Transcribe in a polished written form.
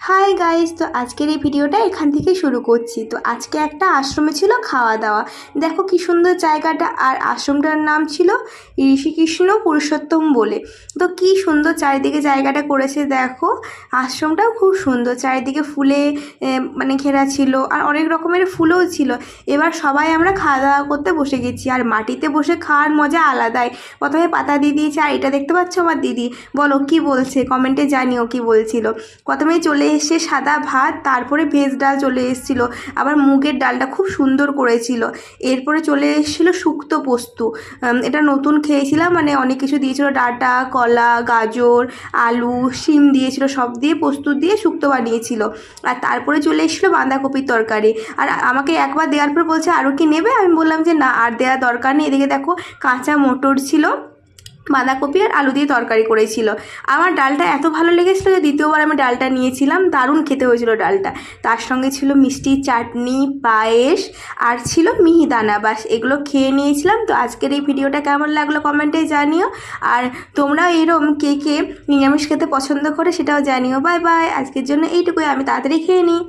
Hi guys, তো আজকের এই ভিডিওটা এখান থেকে শুরু করছি। তো আজকে একটা আশ্রমে ছিল খাওয়া দাওয়া। দেখো কি সুন্দর জায়গাটা, আর আশ্রমটার নাম ছিল ঋষিকৃষ্ণ পুরুষোত্তম বলে। তো কি সুন্দর চারিদিকে জায়গাটা করেছে দেখো। আশ্রমটাও খুব সুন্দর, চারিদিকে ফুলে মানে ঘেরা ছিল, আর অনেক রকমের ফুলও ছিল। এবার সবাই আমরা খাওয়া দাওয়া করতে বসে গেছি, আর মাটিতে বসে খাওয়ার মজা আলাদাই। প্রথমে পাতা দিয়ে দিয়েছে, আর এটা দেখতে পাচ্ছ আমার দিদি, বলো কি বলছে, কমেন্টে জানিও কি বলছিল। প্রথমেই চলে এসছে সাদা ভাত, তারপরে ভেজ ডাল চলে এসেছিলো, আবার মুগের ডালটা খুব সুন্দর করেছিল। এরপরে চলে এসেছিলো শুক্তো পোস্ত। এটা নতুন খেয়েছিলাম, মানে অনেক কিছু দিয়েছিল, ডাঁটা, কলা, গাজর, আলু, শিম দিয়েছিল, সব দিয়ে পোস্ত দিয়ে শুক্তো বানিয়েছিল। আর তারপরে চলে এসেছিলো বাঁধাকপির তরকারি। আর আমাকে একবার দেওয়ার পর বলছে আরও কি নেবে, আমি বললাম যে না, আর দেওয়ার দরকার নেই। এদিকে দেখো কাঁচা মটর ছিল, বাঁধাকপি আর আলু দিয়ে তরকারি করেছিল। আমার ডালটা এত ভালো লেগেছিলো যে দ্বিতীয়বার আমি ডালটা নিয়েছিলাম, দারুণ খেতে হয়েছিল ডালটা। তার সঙ্গে ছিল মিষ্টি, চাটনি, পায়েস, আর ছিল মিহিদানা। বাস এগুলো খেয়ে নিয়েছিলাম। তো আজকের এই ভিডিওটা কেমন লাগলো কমেন্টে জানিও। আর তোমরাও এরকম কে কে নিরামিষ খেতে পছন্দ করে সেটাও জানিও। বাই বাই, আজকের জন্য এইটুকুই, আমি তাড়াতাড়ি খেয়ে নিই।